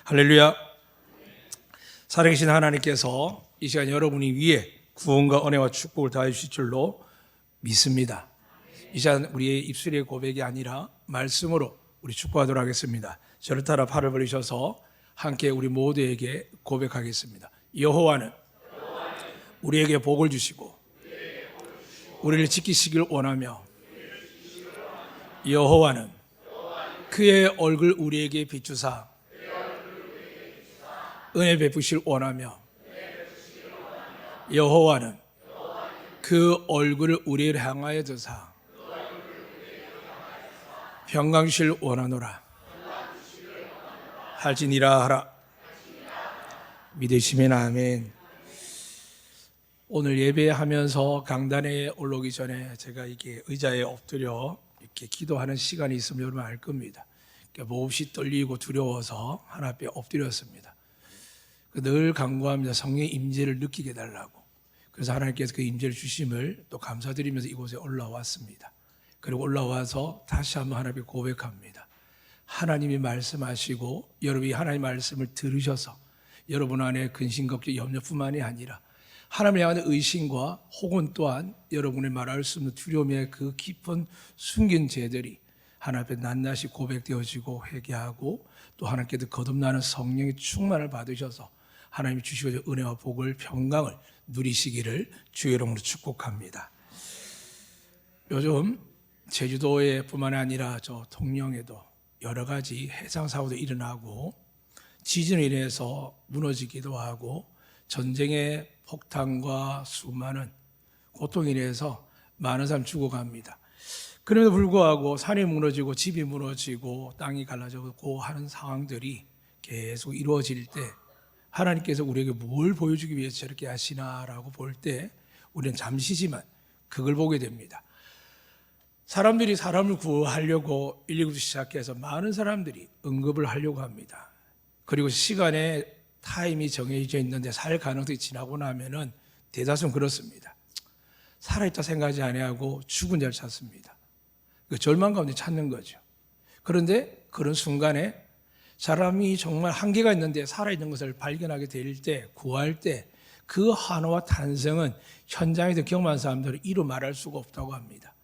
할렐루야. 살아계신 하나님께서 이 시간 여러분이 위해 구원과 은혜와 축복을 다해 주실 줄로 믿습니다. 이 시간 우리의 입술의 고백이 아니라 말씀으로 우리 축복하도록 하겠습니다. 저를 따라 팔을 벌리셔서 함께 우리 모두에게 고백하겠습니다. 여호와는 우리에게 복을 주시고 우리를 지키시길 원하며, 여호와는 그의 얼굴 우리에게 비추사 은혜 베푸실 원하며, 여호와는 그 얼굴을 우리를 향하여 드사 평강 주실 원하노라 할지니라 하라. 믿으시면 아멘. 오늘 예배하면서 강단에 올라오기 전에 제가 이렇게 의자에 엎드려 이렇게 기도하는 시간이 있으면 여러분 알 겁니다. 몹시 떨리고 두려워서 하나 앞에 엎드렸습니다. 늘 간구합니다. 성령의 임재를 느끼게 해달라고. 그래서 하나님께서 그 임재를 주심을 또 감사드리면서 이곳에 올라왔습니다. 그리고 올라와서 다시 한번 하나님께 고백합니다. 하나님이 말씀하시고 여러분이 하나님의 말씀을 들으셔서 여러분 안에 근심, 걱정, 염려뿐만이 아니라 하나님을 향한 의심과 혹은 또한 여러분의 말할 수 없는 두려움의 그 깊은 숨긴 죄들이 하나님 앞에 낱낱이 고백되어지고 회개하고 또 하나님께서 거듭나는 성령의 충만을 받으셔서 하나님이 주시고자 은혜와 복을, 평강을 누리시기를 주의 이름으로 축복합니다. 요즘 제주도에 뿐만 아니라 저 통영에도 여러 가지 해상사고도 일어나고 지진으로 인해서 무너지기도 하고 전쟁의 폭탄과 수많은 고통에 인해서 많은 사람이 죽어갑니다. 그럼에도 불구하고 산이 무너지고 집이 무너지고 땅이 갈라지고 하는 상황들이 계속 이루어질 때 하나님께서 우리에게 뭘 보여주기 위해서 저렇게 하시나라고 볼 때 우리는 잠시지만 그걸 보게 됩니다. 사람들이 사람을 구하려고 119부터 시작해서 많은 사람들이 응급을 하려고 합니다. 그리고 시간에 타임이 정해져 있는데 살 가능성이 지나고 나면은 대다수는 그렇습니다. 살아있다 생각하지 아니하고 죽은 자를 찾습니다. 그 절망 가운데 찾는 거죠. 그런데 그런 순간에 사람이 정말 한계가 있는데 살아있는 것을 발견하게 될 때, 구할 때 그 한화와 탄생은 현장에서 경험한 사람들은 이루 말할 수가 없다고 합니다.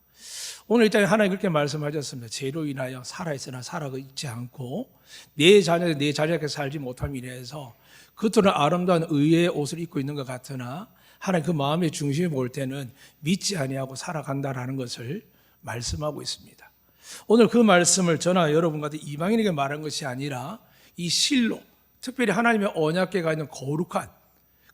오늘 일단 하나님 그렇게 말씀하셨습니다. 죄로 인하여 살아있으나 살아있지 않고 내 자녀들 내 자녀에게 살지 못함 인해서 겉으로는 아름다운 의의 옷을 입고 있는 것 같으나 하나님 그 마음의 중심에 볼 때는 믿지 아니하고 살아간다라는 것을 말씀하고 있습니다. 오늘 그 말씀을 저나 여러분 같은 이방인에게 말한 것이 아니라 이 실로 특별히 하나님의 언약궤가 있는 거룩한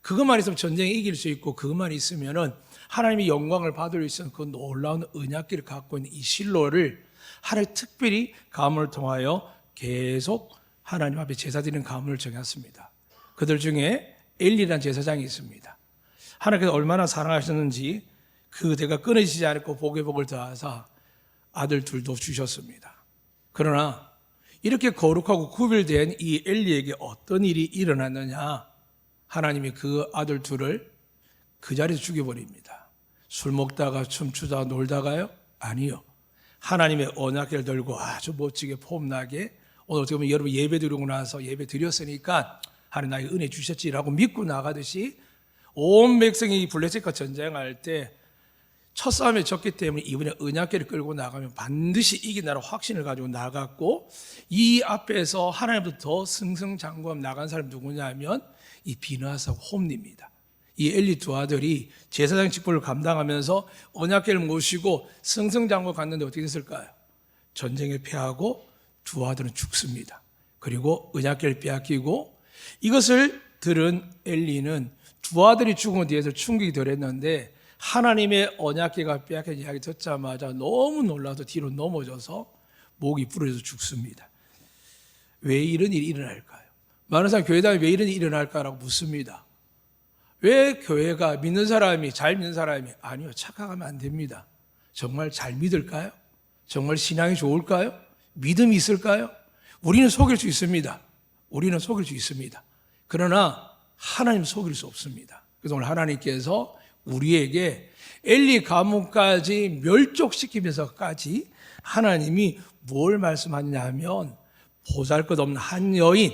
그것만 있으면 전쟁에 이길 수 있고 그것만 있으면은 하나님의 영광을 받을 수 있는 그 놀라운 언약궤를 갖고 있는 이 실로를 하나님 특별히 가문을 통하여 계속 하나님 앞에 제사 드리는 가문을 정했습니다. 그들 중에 엘리라는 제사장이 있습니다. 하나님께서 얼마나 사랑하셨는지 그 대가 끊어지지 않고 복에 복을 더하사 아들 둘도 주셨습니다. 그러나 이렇게 거룩하고 구별된 이 엘리에게 어떤 일이 일어났느냐? 하나님이 그 아들 둘을 그 자리에서 죽여버립니다. 술 먹다가 춤추다가 놀다가요? 아니요. 하나님의 언약궤를 들고 아주 멋지게 폼나게 오늘 어떻게 보면 여러분 예배 드리고 나서 예배 드렸으니까 하나님 나에게 은혜 주셨지라고 믿고 나가듯이 온 백성이 블레셋과 전쟁할 때 첫 싸움에 졌기 때문에 이번에 언약궤를 끌고 나가면 반드시 이긴다는 확신을 가지고 나갔고 이 앞에서 하나님부터 더 승승장구하며 나간 사람이 누구냐면 이 비느하스와 홈리입니다. 이 엘리 두 아들이 제사장 직분을 감당하면서 언약궤를 모시고 승승장구 갔는데 어떻게 됐을까요? 전쟁에 패하고 두 아들은 죽습니다. 그리고 언약궤를 빼앗기고 이것을 들은 엘리는 두 아들이 죽은 뒤에서 충격이 덜했는데 하나님의 언약궤가 빼앗긴 이야기 듣자마자 너무 놀라서 뒤로 넘어져서 목이 부러져서 죽습니다. 왜 이런 일이 일어날까요? 많은 사람이 교회 다니면 왜 이런 일이 일어날까라고 묻습니다. 왜 교회가 믿는 사람이 잘 믿는 사람이 아니요 착각하면 안 됩니다. 정말 잘 믿을까요? 정말 신앙이 좋을까요? 믿음이 있을까요? 우리는 속일 수 있습니다. 우리는 속일 수 있습니다. 그러나 하나님 속일 수 없습니다. 그래서 오늘 하나님께서 우리에게 엘리 가문까지 멸족시키면서까지 하나님이 뭘 말씀하느냐 하면 보잘것없는 한 여인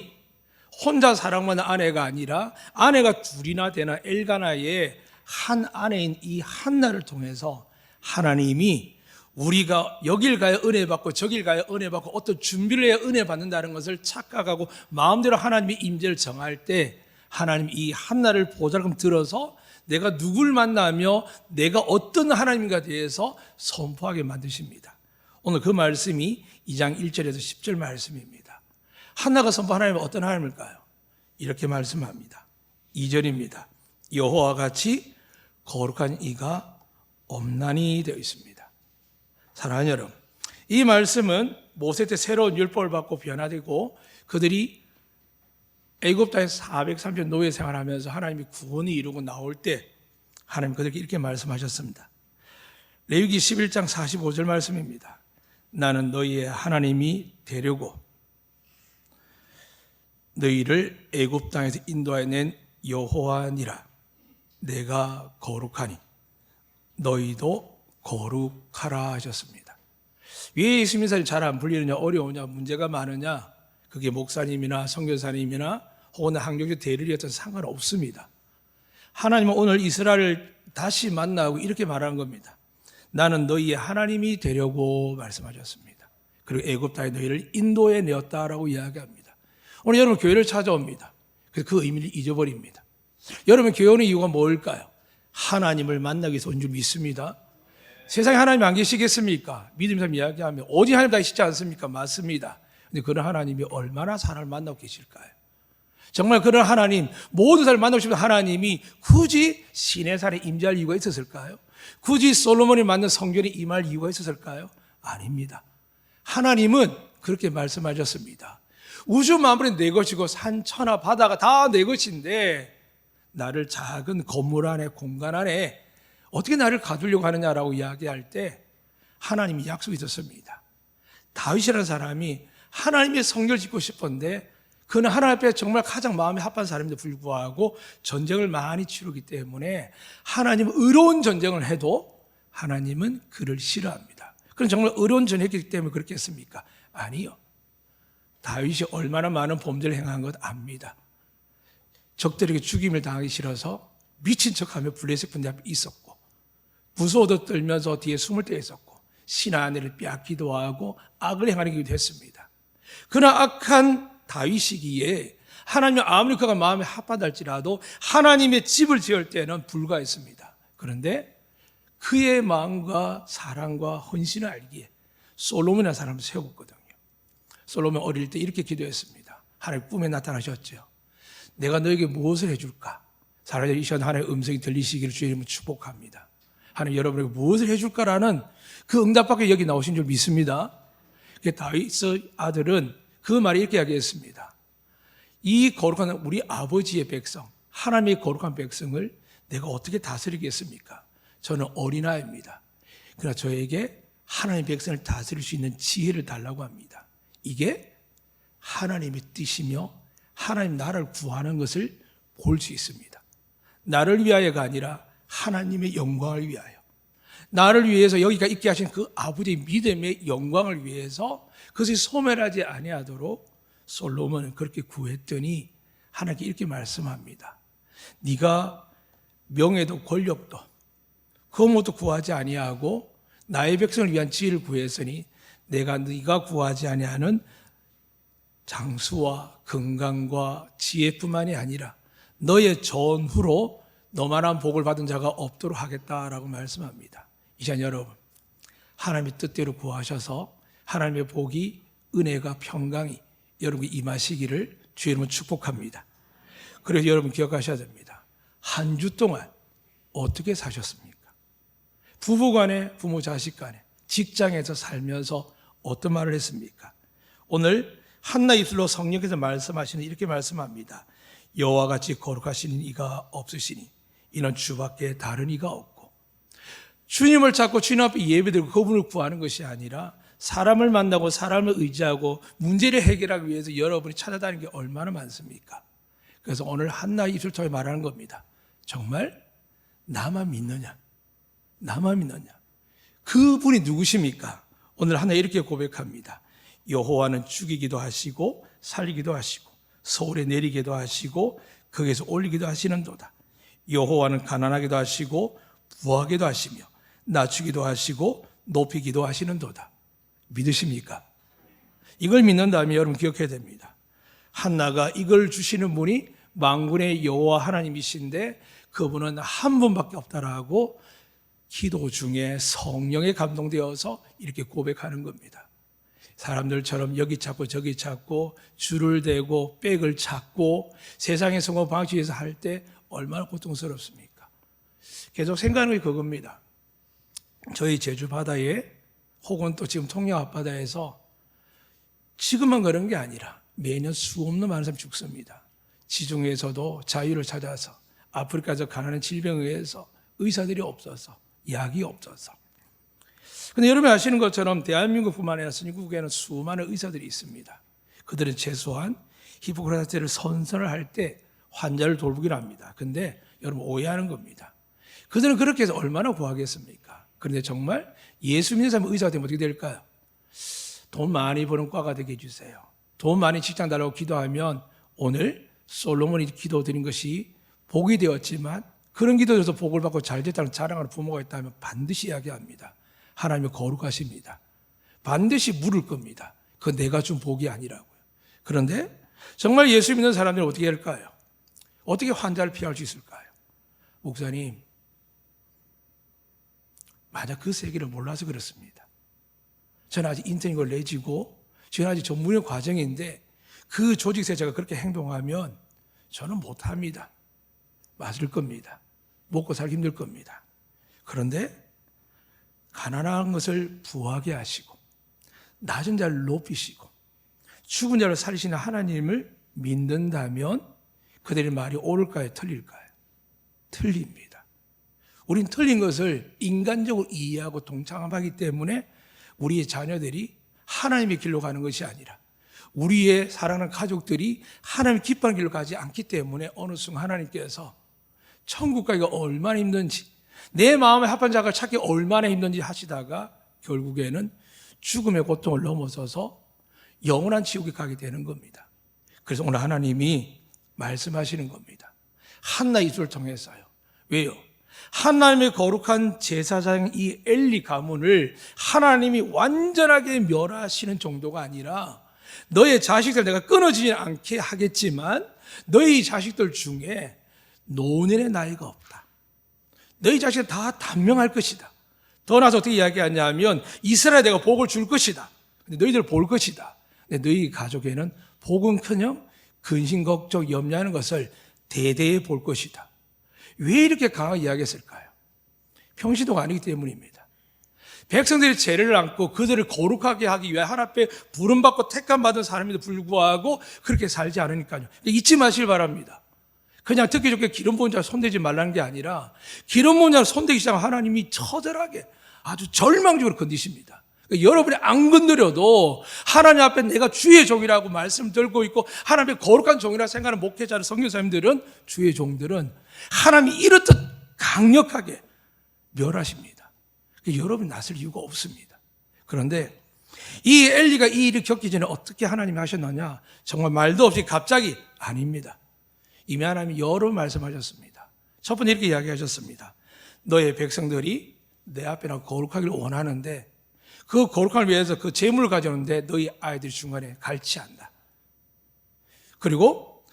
혼자 사랑받는 아내가 아니라 아내가 둘이나 되는 엘가나의 한 아내인 이 한나를 통해서 하나님이 우리가 여길 가야 은혜 받고 저길 가야 은혜 받고 어떤 준비를 해야 은혜 받는다는 것을 착각하고 마음대로 하나님의 임재를 정할 때 하나님 이 한나를 보잘금 들어서 내가 누굴 만나며 내가 어떤 하나님인가 대해서 선포하게 만드십니다. 오늘 그 말씀이 2장 1절에서 10절 말씀입니다. 한나가 선포한 하나님은 어떤 하나님일까요? 이렇게 말씀합니다. 2절입니다. 여호와와 같이 거룩한 이가 없나니 되어 있습니다. 사랑하는 여러분, 이 말씀은 모세 때 새로운 율법을 받고 변화되고 그들이 애굽 땅에서 430년 노예 생활하면서 하나님이 구원을 이루고 나올 때 하나님 그들에게 이렇게 말씀하셨습니다. 레위기 11장 45절 말씀입니다. 나는 너희의 하나님이 되려고 너희를 애굽 땅에서 인도하여 낸 여호와니라. 내가 거룩하니 너희도 거룩하라 하셨습니다. 왜 예수 믿는 사람이 잘 안 풀리느냐, 어려우냐, 문제가 많으냐, 그게 목사님이나 선교사님이나 혹은 학력의 대리였던 상관없습니다. 하나님은 오늘 이스라엘을 다시 만나고 이렇게 말하는 겁니다. 나는 너희의 하나님이 되려고 말씀하셨습니다. 그리고 애굽 땅에 너희를 인도해 내었다라고 이야기합니다. 오늘 여러분 교회를 찾아옵니다. 그래서 그 의미를 잊어버립니다. 여러분 교회 오는 이유가 뭘까요? 하나님을 만나기 위해서 온 줄 믿습니다. 세상에 하나님 안 계시겠습니까? 믿음의 사람 이야기하면 오직 하나님 다 계시지 않습니까? 맞습니다. 근데 그런 하나님이 얼마나 사람을 만나고 계실까요? 정말 그런 하나님, 모든 사람을 만나고 싶은 하나님이 굳이 시내산에 임재할 이유가 있었을까요? 굳이 솔로몬이 만든 성전에 임할 이유가 있었을까요? 아닙니다. 하나님은 그렇게 말씀하셨습니다. 우주 만물이 내 것이고 산, 천하, 바다가 다 내 것인데 나를 작은 건물 안에, 공간 안에 어떻게 나를 가두려고 하느냐라고 이야기할 때 하나님이 약속이 있었습니다. 다윗이라는 사람이 하나님의 성전을 짓고 싶었는데 그는 하나님 앞에 정말 가장 마음이 합한 사람인데 불구하고 전쟁을 많이 치르기 때문에 하나님은 의로운 전쟁을 해도 하나님은 그를 싫어합니다. 그럼 정말 의로운 전쟁을 했기 때문에 그렇게 했습니까? 아니요. 다윗이 얼마나 많은 범죄를 행한 것 압니다. 적들에게 죽임을 당하기 싫어서 미친 척하며 블레셋 군대 앞에 있었고 무서워도 떨면서 뒤에 숨을 때 있었고 신의 아내를 빼앗기도 하고 악을 행하기도 했습니다. 그러나 악한 다윗이기에 하나님이 아무리 그가 마음에 합하다 할지라도 하나님의 집을 지을 때는 불과했습니다. 그런데 그의 마음과 사랑과 헌신을 알기에 솔로몬이라는 사람을 세웠거든요. 솔로몬 어릴 때 이렇게 기도했습니다. 하나님 꿈에 나타나셨죠. 내가 너에게 무엇을 해줄까? 사랑하는 이 시간 하나님의 음성이 들리시기를 주의 이름으로 축복합니다. 하나님 여러분에게 무엇을 해줄까라는 그 응답밖에 여기 나오신 줄 믿습니다. 다윗의 아들은 그 말이 이렇게 이야기했습니다. 이 거룩한 우리 아버지의 백성, 하나님의 거룩한 백성을 내가 어떻게 다스리겠습니까? 저는 어린아이입니다. 그러나 저에게 하나님의 백성을 다스릴 수 있는 지혜를 달라고 합니다. 이게 하나님의 뜻이며 하나님 나라를 구하는 것을 볼 수 있습니다. 나를 위하여가 아니라 하나님의 영광을 위하여, 나를 위해서 여기가 있게 하신 그 아버지의 믿음의 영광을 위해서 그것이 소멸하지 아니하도록 솔로몬은 그렇게 구했더니 하나님께 이렇게 말씀합니다. 네가 명예도 권력도 그 무엇도 구하지 아니하고 나의 백성을 위한 지혜를 구했으니 내가 네가 구하지 아니하는 장수와 건강과 지혜뿐만이 아니라 너의 전후로 너만한 복을 받은 자가 없도록 하겠다라고 말씀합니다. 이 시간 여러분, 하나님의 뜻대로 구하셔서 하나님의 복이, 은혜가, 평강이 여러분이 임하시기를 주의 이름으로 축복합니다. 그래서 여러분 기억하셔야 됩니다. 한 주 동안 어떻게 사셨습니까? 부부간에, 부모 자식 간에, 직장에서 살면서 어떤 말을 했습니까? 오늘 한나 입술로 성령께서 말씀하시는 이렇게 말씀합니다. 여호와 같이 거룩하신 이가 없으시니 이는 주밖에 다른 이가 없고, 주님을 찾고 주님 앞에 예배드리고 그분을 구하는 것이 아니라 사람을 만나고 사람을 의지하고 문제를 해결하기 위해서 여러분이 찾아다니는 게 얼마나 많습니까? 그래서 오늘 한나 입술 통해 말하는 겁니다. 정말 나만 믿느냐? 나만 믿느냐? 그분이 누구십니까? 오늘 하나 이렇게 고백합니다. 여호와는 죽이기도 하시고 살리기도 하시고 서울에 내리게도 하시고 거기에서 올리기도 하시는도다. 여호와는 가난하게도 하시고 부하게도 하시며 낮추기도 하시고 높이기도 하시는도다. 믿으십니까? 이걸 믿는다면 여러분 기억해야 됩니다. 한나가 이걸 주시는 분이 만군의 여호와 하나님이신데 그분은 한 분밖에 없다라고 기도 중에 성령에 감동되어서 이렇게 고백하는 겁니다. 사람들처럼 여기 찾고 저기 찾고 줄을 대고 백을 찾고 세상의 성공 방식에서 할 때 얼마나 고통스럽습니까? 계속 생각하는 게 그겁니다. 저희 제주 바다에 혹은 또 지금 통영 앞바다에서 지금만 그런 게 아니라 매년 수없는 많은 사람이 죽습니다. 지중해에서도 자유를 찾아서 아프리카에서 가난한 질병에 의해서 의사들이 없어서 약이 없어서. 그런데 여러분이 아시는 것처럼 대한민국뿐만 아니라 선진국에는 수많은 의사들이 있습니다. 그들은 최소한 히포크라테스를 선서를 할 때 환자를 돌보기를 합니다. 그런데 여러분 오해하는 겁니다. 그들은 그렇게 해서 얼마나 구하겠습니까? 그런데 정말 예수 믿는 사람이 의사가 되면 어떻게 될까요? 돈 많이 버는 과가 되게 해주세요. 돈 많이 직장 달라고 기도하면 오늘 솔로몬이 기도드린 것이 복이 되었지만 그런 기도에서 복을 받고 잘 됐다는 자랑하는 부모가 있다면 반드시 이야기합니다. 하나님의 거룩하십니다. 반드시 물을 겁니다. 그건 내가 준 복이 아니라고요. 그런데 정말 예수 믿는 사람들은 어떻게 할까요? 어떻게 환자를 피할 수 있을까요? 목사님, 만약 그 세계를 몰라서 그렇습니다. 저는 아직 인턴인 걸 내지고 저는 아직 전문의 과정인데 그 조직에서 제가 그렇게 행동하면 저는 못합니다. 맞을 겁니다. 먹고 살기 힘들 겁니다. 그런데 가난한 것을 부하게 하시고 낮은 자를 높이시고 죽은 자를 살리시는 하나님을 믿는다면 그들의 말이 옳을까요? 틀릴까요? 틀립니다. 우린 틀린 것을 인간적으로 이해하고 동참하기 때문에 우리의 자녀들이 하나님의 길로 가는 것이 아니라 우리의 사랑하는 가족들이 하나님 기뻐하는 길로 가지 않기 때문에 어느 순간 하나님께서 천국 가기가 얼마나 힘든지 내 마음에 합한 자가 찾기 얼마나 힘든지 하시다가 결국에는 죽음의 고통을 넘어서서 영원한 지옥에 가게 되는 겁니다. 그래서 오늘 하나님이 말씀하시는 겁니다. 한나 이수를 통해서요. 왜요? 하나님의 거룩한 제사장 이 엘리 가문을 하나님이 완전하게 멸하시는 정도가 아니라 너의 자식들 내가 끊어지지 않게 하겠지만 너희 자식들 중에 노년의 나이가 없다. 너희 자식은 다 단명할 것이다. 더 나아서 어떻게 이야기하냐면 이스라엘에 내가 복을 줄 것이다. 근데 너희들 볼 것이다. 근데 너희 가족에는 복은커녕 근심 걱정 염려하는 것을 대대히 볼 것이다. 왜 이렇게 강하게 이야기했을까요? 평시도가 아니기 때문입니다. 백성들이 죄를 안고 그들을 거룩하게 하기 위해 하나님 앞에 부름받고 택함받은 사람에도 불구하고 그렇게 살지 않으니까요. 잊지 마시길 바랍니다. 그냥 듣기 좋게 기름 부은 자를 손대지 말라는 게 아니라 기름 부은 자를 손대기 시작하면 하나님이 처절하게 아주 절망적으로 건드십니다. 그러니까 여러분이 안 건드려도 하나님 앞에 내가 주의 종이라고 말씀 들고 있고 하나님의 거룩한 종이라 생각하는 목회자들, 선교사님들은 주의 종들은 하나님이 이렇듯 강력하게 멸하십니다. 그러니까 여러분이 나설 이유가 없습니다. 그런데 이 엘리가 이 일을 겪기 전에 어떻게 하나님이 하셨느냐? 정말 말도 없이 갑자기 아닙니다. 이미 하나님이 여러 번 말씀하셨습니다. 첫 번째 이렇게 이야기하셨습니다. 너의 백성들이 내 앞에 나가 거룩하기를 원하는데 그 거룩함을 위해서 그 재물을 가져오는데 너희 아이들이 중간에 갈취한다. 그리고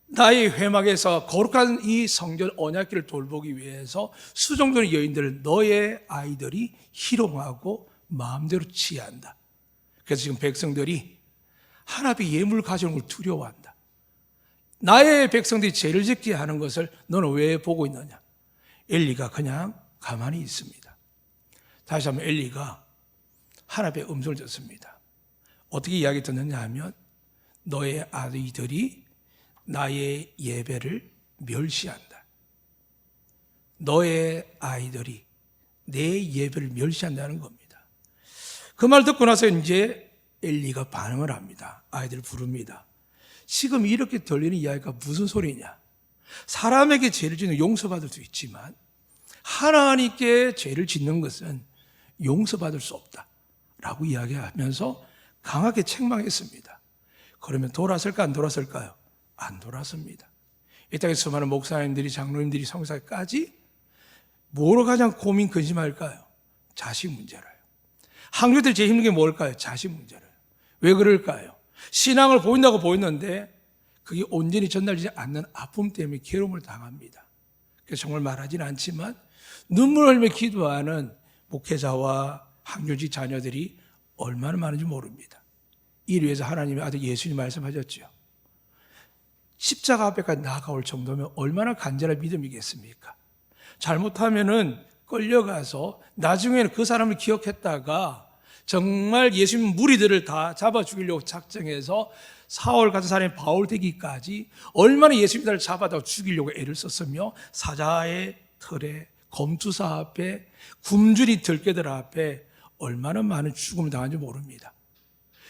나의 회막에서 거룩한 이 성전 언약궤를 돌보기 위해서 수종들의 여인들을 너의 아이들이 희롱하고 마음대로 취한다. 그래서 지금 백성들이 하나님의 예물을 가져오는 걸 두려워한다. 나의 백성들이 죄를 짓게 하는 것을 너는 왜 보고 있느냐? 엘리가 그냥 가만히 있습니다. 다시 한번 엘리가 하나님의 음성을 듣습니다. 어떻게 이야기 듣느냐 하면 너의 아이들이 나의 예배를 멸시한다. 너의 아이들이 내 예배를 멸시한다는 겁니다. 그 말 듣고 나서 이제 엘리가 반응을 합니다. 아이들을 부릅니다. 지금 이렇게 들리는 이야기가 무슨 소리냐? 사람에게 죄를 짓는 용서받을 수 있지만 하나님께 죄를 짓는 것은 용서받을 수 없다 라고 이야기하면서 강하게 책망했습니다. 그러면 돌아설까 안 돌아설까요? 안 돌아섭니다. 이 땅에 수많은 목사님들이, 장로님들이, 성사까지 뭐로 가장 고민, 근심할까요? 자식 문제라요. 한국들 제일 힘든 게 뭘까요? 자식 문제라요. 왜 그럴까요? 신앙을 보인다고 보였는데 그게 온전히 전달되지 않는 아픔 때문에 괴로움을 당합니다. 그래서 정말 말하지는 않지만 눈물 흘리며 기도하는 목회자와 학교직 자녀들이 얼마나 많은지 모릅니다. 이를 위해서 하나님의 아들 예수님 말씀하셨죠. 십자가 앞에까지 나아가올 정도면 얼마나 간절한 믿음이겠습니까? 잘못하면은 끌려가서 나중에는 그 사람을 기억했다가 정말 예수님 무리들을 다 잡아 죽이려고 작정해서 사울 같은 사람이 바울 되기까지 얼마나 예수님들을 잡아다 죽이려고 애를 썼으며 사자의 털에 검투사 앞에 굶주린 들깨들 앞에 얼마나 많은 죽음을 당한지 모릅니다.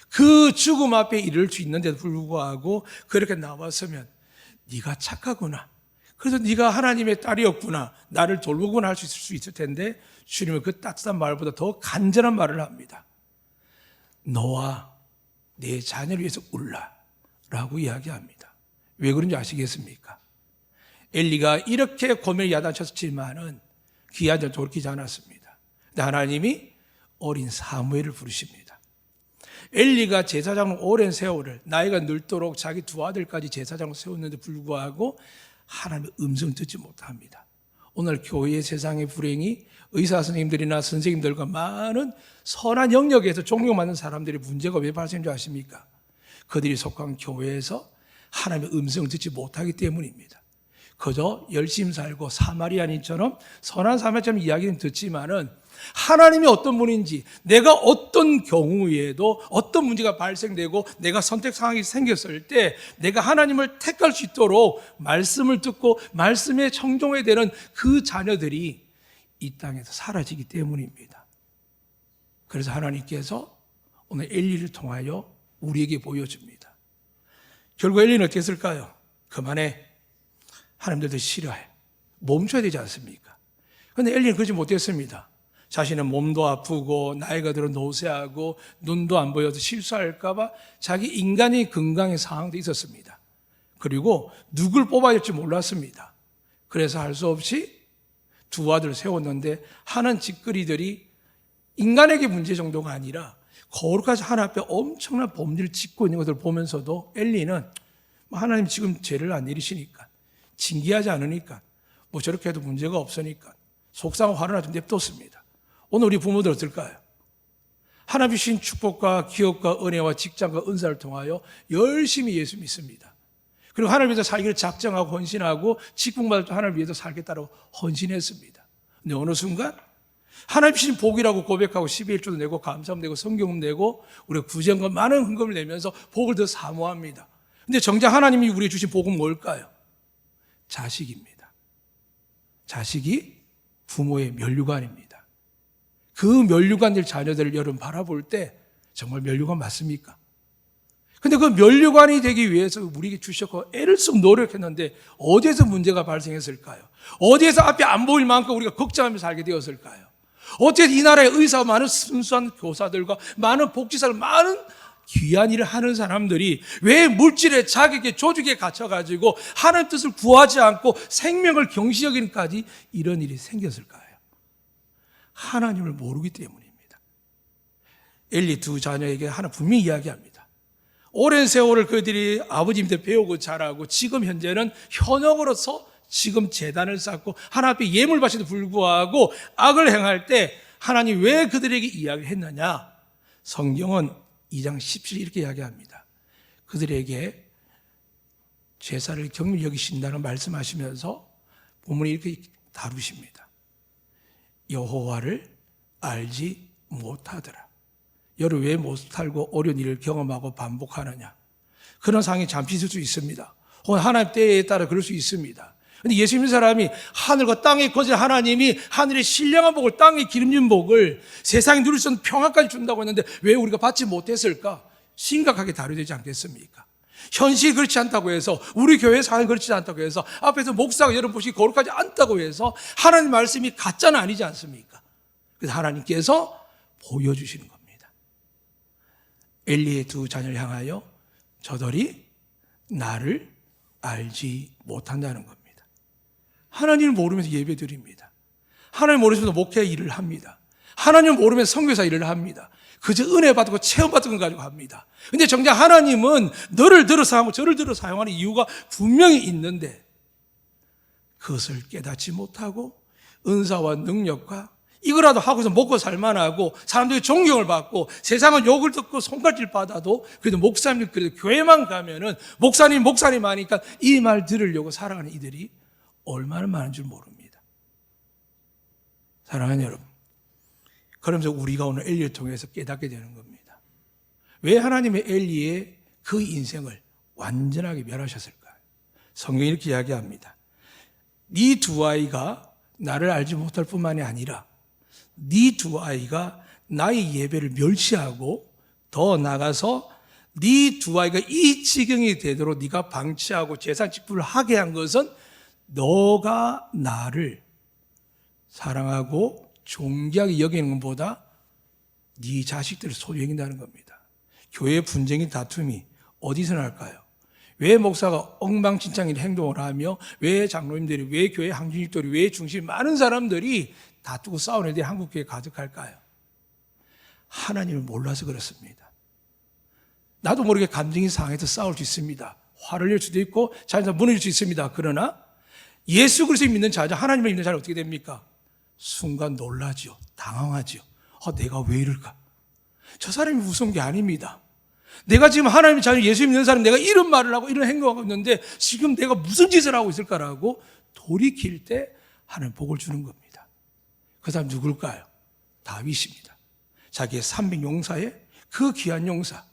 그 죽음 앞에 이를 수 있는데도 불구하고 그렇게 나왔으면 네가 착하구나, 그래서 네가 하나님의 딸이었구나, 나를 돌보구나 할 수 있을 텐데 주님은 그 따뜻한 말보다 더 간절한 말을 합니다. 너와 내 자녀를 위해서 울라 라고 이야기합니다. 왜 그런지 아시겠습니까? 엘리가 이렇게 고민을 야단쳤지만은 귀한 점 돌이키지 않았습니다. 근데 하나님이 어린 사무엘을 부르십니다. 엘리가 제사장을 오랜 세월을, 나이가 늙도록 자기 두 아들까지 제사장을 세웠는데 불구하고 하나님의 음성을 듣지 못합니다. 오늘 교회의 세상의 불행이 의사 선생님들이나 선생님들과 많은 선한 영역에서 존경받는 사람들의 문제가 왜 발생하는지 아십니까? 그들이 속한 교회에서 하나님의 음성을 듣지 못하기 때문입니다. 그저 열심히 살고 사마리아인처럼 선한 사마리아처럼 이야기는 듣지만은 하나님이 어떤 분인지, 내가 어떤 경우에도 어떤 문제가 발생되고 내가 선택 상황이 생겼을 때 내가 하나님을 택할 수 있도록 말씀을 듣고 말씀에 청종해야 되는 그 자녀들이 이 땅에서 사라지기 때문입니다. 그래서 하나님께서 오늘 엘리를 통하여 우리에게 보여줍니다. 결국 엘리는 어떻게 했을까요? 그만해, 하나님들도 싫어해, 멈춰야 되지 않습니까? 그런데 엘리는 그러지 못했습니다. 자신은 몸도 아프고 나이가 들어 노쇠하고 눈도 안 보여서 실수할까 봐 자기 인간의 건강의 상황도 있었습니다. 그리고 누굴 뽑아야 될지 몰랐습니다. 그래서 할 수 없이 두 아들을 세웠는데 하는 짓거리들이 인간에게 문제 정도가 아니라 거룩하지 하나님 앞에 엄청난 범죄를 짓고 있는 것을 보면서도 엘리는 하나님 지금 죄를 안 내리시니까, 징계하지 않으니까, 뭐 저렇게 해도 문제가 없으니까 속상하고 화를 나좀 냅뒀습니다. 오늘 우리 부모들 어떨까요? 하나님 주신 축복과 기업과 은혜와 직장과 은사를 통하여 열심히 예수 믿습니다. 그리고 하나님 위해서 살기를 작정하고 헌신하고 직분받을 때 하나님 위해서 살겠다고 헌신했습니다. 근데 어느 순간 하나님 주신 복이라고 고백하고 12일조도 내고 감사함 내고 성경음 내고 우리가 구제과 많은 헌금을 내면서 복을 더 사모합니다. 근데 정작 하나님이 우리에게 주신 복은 뭘까요? 자식입니다. 자식이 부모의 면류관입니다. 그 면류관들 자녀들을 여러분 바라볼 때 정말 면류관 맞습니까? 근데 그 면류관이 되기 위해서 우리에게 주셨고 애를 쓰고 노력했는데 어디에서 문제가 발생했을까요? 어디에서 앞이 안 보일 만큼 우리가 걱정하면서 살게 되었을까요? 어떻게 이 나라의 의사와 많은 순수한 교사들과 많은 복지사들, 많은 귀한 일을 하는 사람들이 왜 물질의 자격에 조직에 갇혀가지고 하나님 뜻을 구하지 않고 생명을 경시 여기는까지 이런 일이 생겼을까요? 하나님을 모르기 때문입니다. 엘리 두 자녀에게 하나 분명히 이야기합니다. 오랜 세월을 그들이 아버지한테 배우고 자라고 지금 현재는 현역으로서 지금 제단을 쌓고 하나님 앞에 예물 바치도 불구하고 악을 행할 때 하나님 왜 그들에게 이야기했느냐? 성경은 2장 17 이렇게 이야기합니다. 그들에게 제사를 경밀히 여기신다는 말씀하시면서 본문이 이렇게 다루십니다. 여호와를 알지 못하더라. 여를 왜 못 알고 어려운 일을 경험하고 반복하느냐? 그런 상황이 잠시 있을 수 있습니다. 혹은 하나님 때에 따라 그럴 수 있습니다. 그런데 예수 믿는 사람이 하늘과 땅에 거진 하나님이 하늘의 신령한 복을, 땅에 기름진 복을 세상에 누릴 수 없는 평안까지 준다고 했는데 왜 우리가 받지 못했을까? 심각하게 다루되지 않겠습니까? 현실이 그렇지 않다고 해서, 우리 교회 상황이 그렇지 않다고 해서, 앞에서 목사가 여러분 보시기 거룩하지 않다고 해서 하나님 말씀이 가짜는 아니지 않습니까? 그래서 하나님께서 보여주시는 겁니다. 엘리의 두 자녀를 향하여 저들이 나를 알지 못한다는 겁니다. 하나님을 모르면서 예배드립니다. 하나님을 모르면서 목회 일을 합니다. 하나님을 모르면서 선교사 일을 합니다. 그저 은혜 받고 체험 받은 것 가지고 합니다. 근데 정작 하나님은 너를 들어 사용하고 저를 들어 사용하는 이유가 분명히 있는데 그것을 깨닫지 못하고 은사와 능력과 이거라도 하고서 먹고 살만하고 사람들이 존경을 받고 세상은 욕을 듣고 손가락질 받아도 그래도 목사님 그래도 교회만 가면은 목사님 하니까 이 말 들으려고 살아가는 이들이 얼마나 많은 줄 모릅니다. 사랑하는 여러분, 그러면서 우리가 오늘 엘리를 통해서 깨닫게 되는 겁니다. 왜 하나님의 엘리의 그 인생을 완전하게 멸하셨을까요? 성경이 이렇게 이야기합니다. 네 두 아이가 나를 알지 못할 뿐만이 아니라 네 두 아이가 나의 예배를 멸시하고 더 나가서 네 두 아이가 이 지경이 되도록 네가 방치하고 제사 직분을 하게 한 것은 너가 나를 사랑하고 존귀하게 여기는 것보다 네 자식들을 소중히 여긴다는 겁니다. 교회 분쟁이 다툼이 어디서 날까요? 왜 목사가 엉망진창인 행동을 하며 왜 장로님들이 왜 교회 항진직들이 왜 중심 많은 사람들이 다투고 싸우는 애들이 한국교회에 가득할까요? 하나님을 몰라서 그렇습니다. 나도 모르게 감정이 상해서 싸울 수 있습니다. 화를 낼 수도 있고 자녀가 무너질 수 있습니다. 그러나 예수 그리스도를 믿는 자녀, 하나님을 믿는 자는 어떻게 됩니까? 순간 놀라지요. 당황하지요. 내가 왜 이럴까? 저 사람이 무서운 게 아닙니다. 내가 지금 하나님의 자녀 예수 믿는 사람 내가 이런 말을 하고 이런 행동을 하고 있는데 지금 내가 무슨 짓을 하고 있을까라고 돌이킬 때 하나님 복을 주는 겁니다. 그 사람 누굴까요? 다윗입니다. 자기의 300용사의 그 귀한 용사.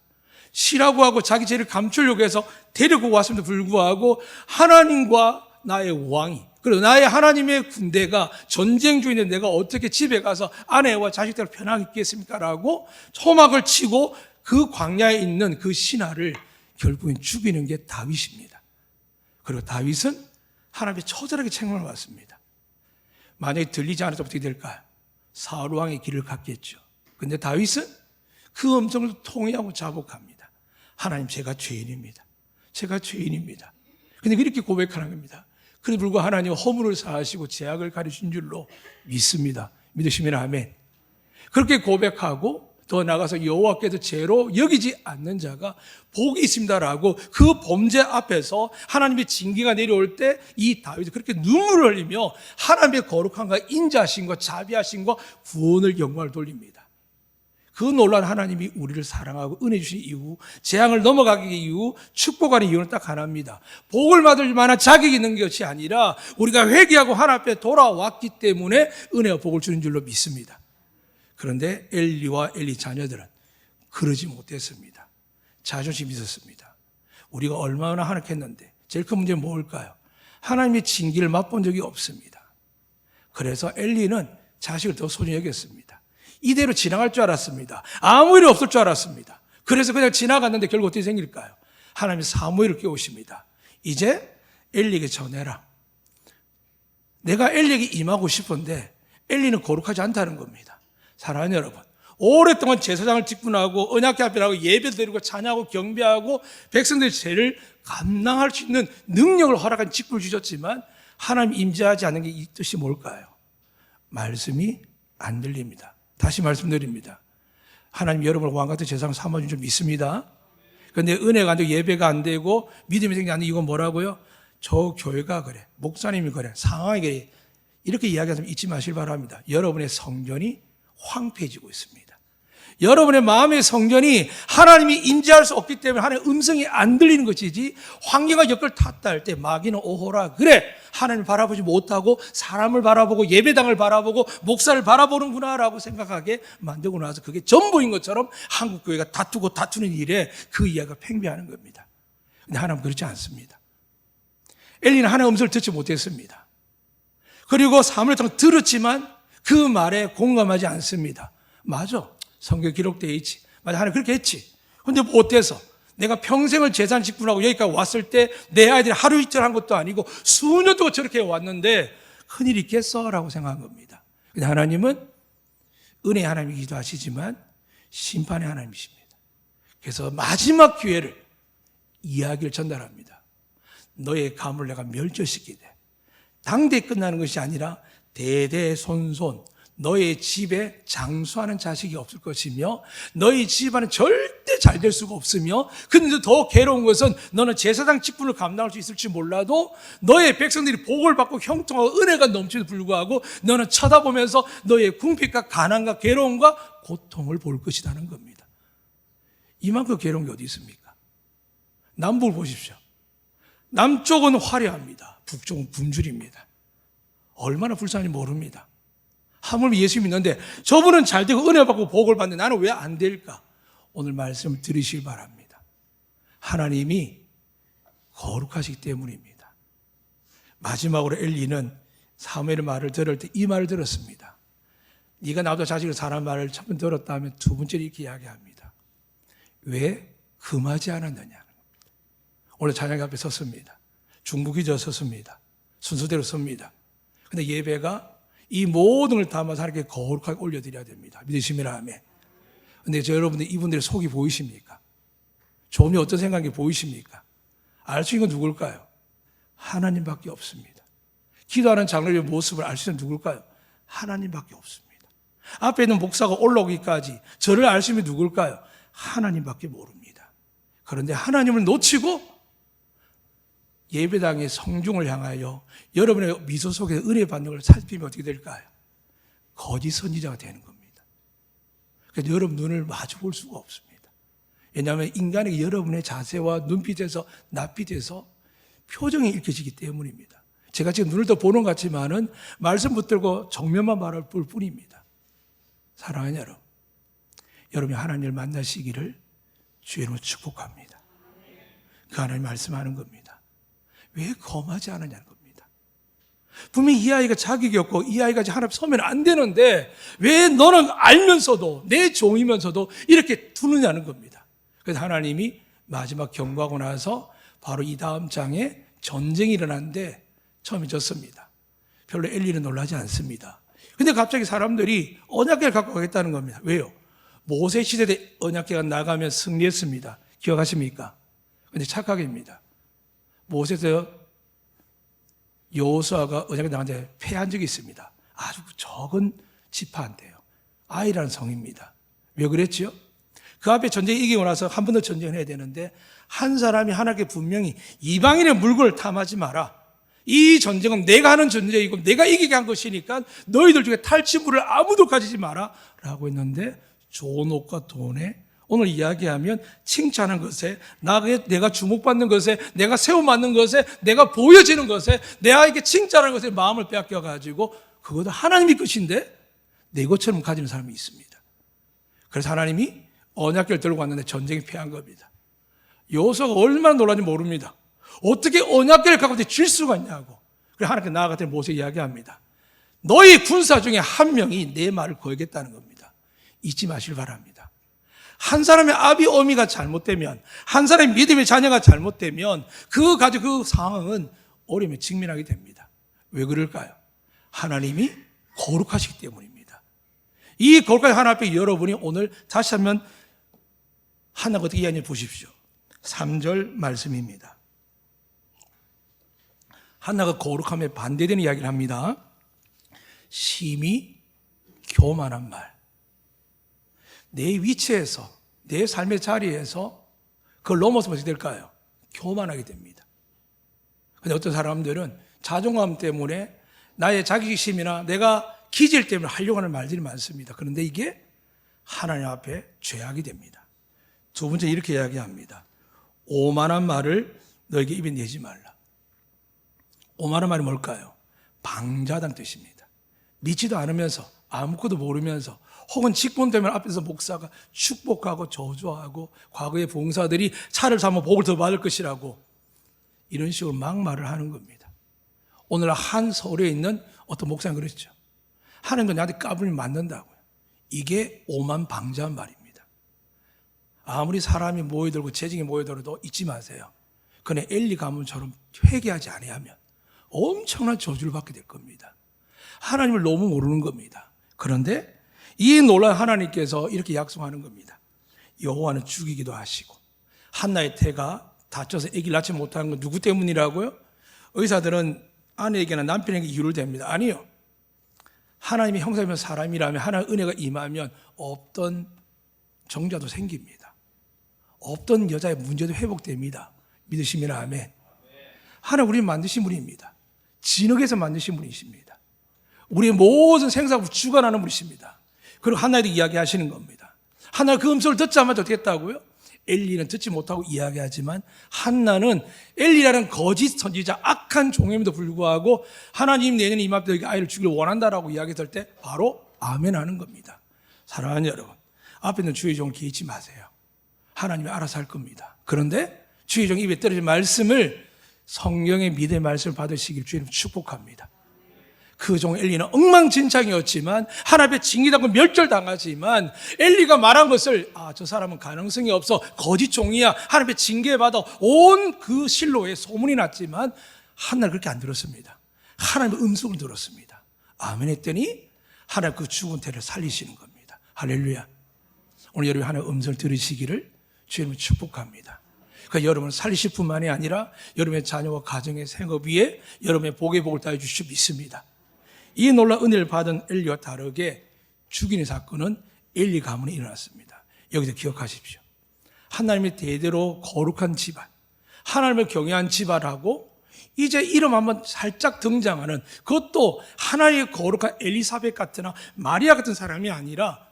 시라고 하고 자기 죄를 감추려고 해서 데리고 왔음에도 불구하고 하나님과 나의 왕이 그리고 나의 하나님의 군대가 전쟁 중인데 내가 어떻게 집에 가서 아내와 자식들을 편하게 있겠습니까? 라고 초막을 치고 그 광야에 있는 그 신하를 결국엔 죽이는 게 다윗입니다. 그리고 다윗은 하나님의 처절하게 책망을 받습니다. 만약에 들리지 않아서 어떻게 될까요? 사울 왕의 길을 갔겠죠. 근데 다윗은 그 음성을 통회하고 자복합니다. 하나님, 제가 죄인입니다. 제가 죄인입니다. 근데 이렇게 고백하는 겁니다. 그래도 불구하고 하나님 허물을 사하시고 죄악을 가리신 줄로 믿습니다. 믿으시면 아멘. 그렇게 고백하고 더 나가서 여호와께서 죄로 여기지 않는 자가 복이 있습니다라고 그 범죄 앞에서 하나님의 징계가 내려올 때 이 다윗이 그렇게 눈물을 흘리며 하나님의 거룩함과 인자하심과 자비하심과 구원을 영광을 돌립니다. 그 놀라운 하나님이 우리를 사랑하고 은혜 주신 이유, 재앙을 넘어가기 이유, 축복하는 이유는 딱 하나입니다. 복을 받을 만한 자격이 있는 것이 아니라 우리가 회개하고 하나님 앞에 돌아왔기 때문에 은혜와 복을 주는 줄로 믿습니다. 그런데 엘리와 엘리 자녀들은 그러지 못했습니다. 자존심이 있었습니다. 우리가 얼마나 하락했는데 제일 큰 문제는 뭘까요? 하나님의 징계를 맛본 적이 없습니다. 그래서 엘리는 자식을 더 소중히 여겼습니다. 이대로 지나갈 줄 알았습니다. 아무 일 없을 줄 알았습니다. 그래서 그냥 지나갔는데 결국 어떻게 생길까요? 하나님이 사무엘을 깨우십니다. 이제 엘리에게 전해라. 내가 엘리에게 임하고 싶은데 엘리는 거룩하지 않다는 겁니다. 사랑하는 여러분, 오랫동안 제사장을 직분하고 언약궤 앞에 나가고 예배 드리고 찬양하고 경배하고 백성들의 죄를 감당할 수 있는 능력을 허락한 직분을 주셨지만 하나님 임재하지 않는 게 이 뜻이 뭘까요? 말씀이 안 들립니다. 다시 말씀드립니다. 하나님 여러분을 왕같은 제사장 삼아준 줄 믿습니다. 그런데 은혜가 안 되고 예배가 안 되고 믿음이 생기지 않는 이건 뭐라고요? 저 교회가 그래, 목사님이 그래, 상황이 그래, 이렇게 이야기하면 잊지 마시길 바랍니다. 여러분의 성전이 황폐해지고 있습니다. 여러분의 마음의 성전이 하나님이 임재할 수 없기 때문에 하나님의 음성이 안 들리는 것이지, 환경과 역을 탔다 할 때 마귀는 오호라, 그래 하나님을 바라보지 못하고 사람을 바라보고 예배당을 바라보고 목사를 바라보는구나 라고 생각하게 만들고 나서 그게 전부인 것처럼 한국교회가 다투고 다투는 일에 그 이야기가 팽배하는 겁니다. 근데 하나님은 그렇지 않습니다. 엘리는 하나님의 음성을 듣지 못했습니다. 그리고 사무엘 통해 들었지만 그 말에 공감하지 않습니다. 맞아, 성경에 기록되어 있지. 맞아, 하나님 그렇게 했지. 근데 뭐 어때서? 내가 평생을 재산 직분하고 여기까지 왔을 때 내 아이들이 하루 이틀 한 것도 아니고 수년 동안 저렇게 왔는데 큰일 있겠어? 라고 생각한 겁니다. 근데 하나님은 은혜의 하나님이기도 하시지만 심판의 하나님이십니다. 그래서 마지막 기회를 이야기를 전달합니다. 너의 가문을 내가 멸절시키되 당대에 끝나는 것이 아니라 대대손손 너의 집에 장수하는 자식이 없을 것이며 너희 집안은 절대 잘 될 수가 없으며 근데 더 괴로운 것은 너는 제사장 직분을 감당할 수 있을지 몰라도 너의 백성들이 복을 받고 형통하고 은혜가 넘치도 불구하고 너는 쳐다보면서 너의 궁핍과 가난과 괴로움과 고통을 볼 것이라는 겁니다. 이만큼 괴로운 게 어디 있습니까? 남북을 보십시오. 남쪽은 화려합니다. 북쪽은 굶주립니다. 얼마나 불쌍한지 모릅니다. 하물며 예수 믿는데 저분은 잘 되고 은혜 받고 복을 받는데 나는 왜 안 될까? 오늘 말씀을 들으시길 바랍니다. 하나님이 거룩하시기 때문입니다. 마지막으로 엘리는 사무엘의 말을 들을 때 이 말을 들었습니다. 네가 나보다 자식을 사랑하는 말을 첫 번 들었다 하면 두 번째로 이렇게 이야기합니다. 왜 금하지 않았느냐는 겁니다. 오늘 찬양 앞에 섰습니다. 중국이 저 섰습니다. 순서대로 섭니다. 근데 예배가 이 모든 걸 담아서 하나님께 거룩하게 올려드려야 됩니다. 믿으시면 아멘. 근데 여러분들 이분들의 속이 보이십니까? 조금 전에 어떤 생각이 보이십니까? 알 수 있는 건 누굴까요? 하나님밖에 없습니다. 기도하는 장로의 모습을 알 수 있는 누굴까요? 하나님밖에 없습니다. 앞에 있는 목사가 올라오기까지 저를 알 수 있는 누굴까요? 하나님밖에 모릅니다. 그런데 하나님을 놓치고 예배당의 성중을 향하여 여러분의 미소 속에 은혜 받는 걸 살피면 어떻게 될까요? 거짓 선지자가 되는 겁니다. 그래서 여러분 눈을 마주 볼 수가 없습니다. 왜냐하면 인간에게 여러분의 자세와 눈빛에서 낯빛에서 표정이 읽혀지기 때문입니다. 제가 지금 눈을 더 보는 것 같지만은 말씀 붙들고 정면만 말할 뿐입니다. 사랑하는 여러분, 여러분이 하나님을 만나시기를 주의 이름으로 축복합니다. 그 하나님 말씀하는 겁니다. 왜 검하지 않느냐는 겁니다. 분명히 이 아이가 자격이 없고 이 아이가 하나님 서면 안 되는데 왜 너는 알면서도 내 종이면서도 이렇게 두느냐는 겁니다. 그래서 하나님이 마지막 경고하고 나서 바로 이 다음 장에 전쟁이 일어났는데 처음에 졌습니다. 별로 엘리는 놀라지 않습니다. 근데 갑자기 사람들이 언약궤를 갖고 가겠다는 겁니다. 왜요? 모세 시대 때 언약궤가 나가면 승리했습니다. 기억하십니까? 근데 착각입니다. 모세에서 여호수아가 언약궤 나갔는데 패한 적이 있습니다. 아주 적은 지파인데요. 아이라는 성입니다. 왜 그랬지요? 그 앞에 전쟁이 이기고 나서 한 번 더 전쟁을 해야 되는데 한 사람이 하나님께 분명히 이방인의 물건을 탐하지 마라. 이 전쟁은 내가 하는 전쟁이고 내가 이기게 한 것이니까 너희들 중에 탈취물을 아무도 가지지 마라 라고 했는데 좋은 옷과 돈에 오늘 이야기하면 칭찬하는 것에 내가 주목받는 것에 내가 세움받는 것에 내가 보여지는 것에 내가 칭찬하는 것에 마음을 빼앗겨가지고 그것도 하나님이 끝인데 내 것처럼 가지는 사람이 있습니다. 그래서 하나님이 언약궤를 들고 왔는데 전쟁에 패한 겁니다. 여호수아가 얼마나 놀랐는지 모릅니다. 어떻게 언약궤를 갖고 질 수가 있냐고. 그래서 하나님께 나아갔더니 모세 이야기합니다. 너희 군사 중에 한 명이 내 말을 거역했다는 겁니다. 잊지 마시길 바랍니다. 한 사람의 아비 어미가 잘못되면 한 사람의 믿음의 자녀가 잘못되면 그거 가지고 그 상황은 어려움에 직면하게 됩니다. 왜 그럴까요? 하나님이 거룩하시기 때문입니다. 이 거룩한 하나님 앞에 여러분이 오늘 다시 한번 하나가 어떻게 이야기해 보십시오. 3절 말씀입니다. 하나가 거룩함에 반대되는 이야기를 합니다. 심히 교만한 말. 내 위치에서 내 삶의 자리에서 그걸 넘어서면 어떻게 될까요? 교만하게 됩니다. 그런데 어떤 사람들은 자존감 때문에 나의 자격심이나 내가 기질 때문에 하려고 하는 말들이 많습니다. 그런데 이게 하나님 앞에 죄악이 됩니다. 두 번째 이렇게 이야기합니다. 오만한 말을 너에게 입에 내지 말라. 오만한 말이 뭘까요? 방자당 뜻입니다. 믿지도 않으면서 아무것도 모르면서 혹은 직분되면 앞에서 목사가 축복하고 저주하고 과거의 봉사들이 차를 사면 복을 더 받을 것이라고 이런 식으로 막말을 하는 겁니다. 오늘 한 서울에 있는 어떤 목사는 그랬죠. 하나님도 나한테 까불면 맞는다고요. 이게 오만 방자한 말입니다. 아무리 사람이 모여들고 재직이 모여들어도 잊지 마세요. 그네 엘리 가문처럼 회개하지 아니하면 엄청난 저주를 받게 될 겁니다. 하나님을 너무 모르는 겁니다. 그런데 이 놀라운 하나님께서 이렇게 약속하는 겁니다. 여호와는 죽이기도 하시고 한나의 태가 다쳐서 아기를 낳지 못하는 건 누구 때문이라고요? 의사들은 아내에게나 남편에게 이유를 댑니다. 아니요. 하나님의 형상이면 사람이라면 하나님의 은혜가 임하면 없던 정자도 생깁니다. 없던 여자의 문제도 회복됩니다. 믿으시면 아멘. 하나님 우리를 만드신 분입니다. 진흙에서 만드신 분이십니다. 우리의 모든 생사를 주관하는 분이십니다. 그리고 하나님도 이야기하시는 겁니다. 하나님 그 음성을 듣자마자 어떻게 했다고요? 엘리는 듣지 못하고 이야기하지만 한나는 엘리라는 거짓 선지자 악한 종임에도 불구하고 하나님 내년에 임합때 여기 아이를 주기를 원한다라고 이야기했을 때 바로 아멘 하는 겁니다. 사랑하는 여러분, 앞에 있는 주의 종을 개의치 마세요. 하나님이 알아서 할 겁니다. 그런데 주의 종 입에 떨어진 말씀을 성경의 믿음의 말씀을 받으시길 주님 축복합니다. 그 종 엘리는 엉망진창이었지만 하나님의 징계당하고 멸절당하지만 엘리가 말한 것을 저 사람은 가능성이 없어 거짓 종이야 하나님의 징계받아 온 그 실로에 소문이 났지만 한날 그렇게 안 들었습니다. 하나님의 음성을 들었습니다. 아멘 했더니 하나님 그 죽은 태를 살리시는 겁니다. 할렐루야. 오늘 여러분이 하나님의 음성을 들으시기를 주님을 축복합니다. 그러니까 여러분을 살리실 뿐만이 아니라 여러분의 자녀와 가정의 생업 위에 여러분의 복의 복을 다해 주실 수 믿습니다. 이 놀라운 은혜를 받은 엘리와 다르게 죽이는 사건은 엘리 가문에 일어났습니다. 여기서 기억하십시오. 하나님의 대대로 거룩한 집안, 하나님을 경외한 집안하고 이제 이름 한번 살짝 등장하는 그것도 하나님의 거룩한 엘리사벳 같으나 마리아 같은 사람이 아니라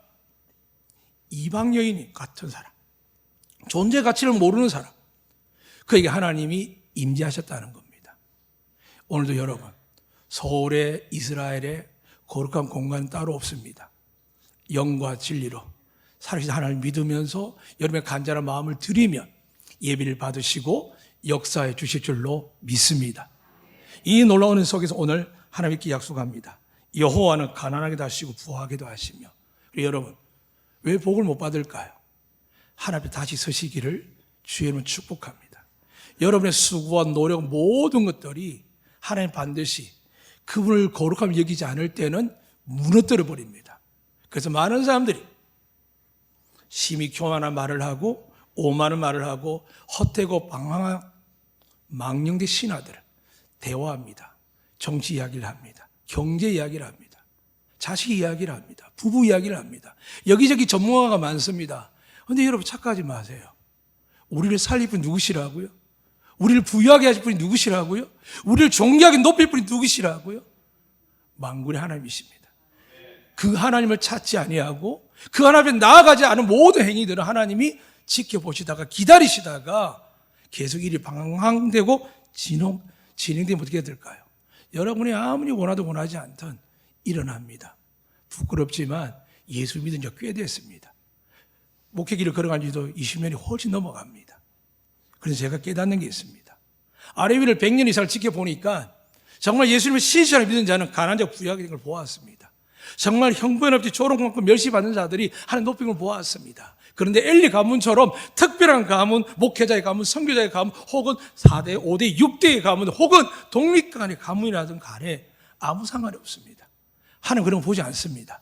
이방 여인 같은 사람, 존재 가치를 모르는 사람, 그에게 하나님이 임재하셨다는 겁니다. 오늘도 여러분, 서울에 이스라엘에 거룩한 공간은 따로 없습니다. 영과 진리로 살아계신 하나님을 믿으면서 여러분의 간절한 마음을 드리면 예비를 받으시고 역사해 주실 줄로 믿습니다. 이 놀라운 은혜 속에서 오늘 하나님께 약속합니다. 여호와는 가난하게도 하시고 부하게도 하시며. 여러분, 왜 복을 못 받을까요? 하나님 다시 서시기를 주님은 축복합니다. 여러분의 수고와 노력 모든 것들이 하나님 반드시 그분을 거룩함을 여기지 않을 때는 무너뜨려 버립니다. 그래서 많은 사람들이 심히 교만한 말을 하고 오만한 말을 하고 헛되고 방황한 망령된 신하들을 대화합니다. 정치 이야기를 합니다. 경제 이야기를 합니다. 자식 이야기를 합니다. 부부 이야기를 합니다. 여기저기 전문가가 많습니다. 그런데 여러분 착각하지 마세요. 우리를 살릴 분 누구시라고요? 우리를 부유하게 하실 분이 누구시라고요? 우리를 존귀하게 높일 분이 누구시라고요? 만군의 하나님이십니다. 그 하나님을 찾지 아니하고 그 하나님에 나아가지 않은 모든 행위들은 하나님이 지켜보시다가 기다리시다가 계속 일이 방황되고 진행되면 어떻게 될까요? 여러분이 아무리 원하도 원하지 않든 일어납니다. 부끄럽지만 예수 믿은 지 꽤 됐습니다. 목회길을 걸어간 지도 20년이 훨씬 넘어갑니다. 그래서 제가 깨닫는 게 있습니다. 아래 위를 100년 이상을 지켜보니까 정말 예수님을 신실하게 믿는 자는 가난한 자가 부유하게 된 걸 보았습니다. 정말 형편없이 조롱받고 멸시받는 자들이 하나님 높인 걸 보았습니다. 그런데 엘리 가문처럼 특별한 가문, 목회자의 가문, 선교자의 가문, 혹은 4대, 5대, 6대의 가문, 혹은 독립간의 가문이라든 간에 아무 상관이 없습니다. 하나님 그런 거 보지 않습니다.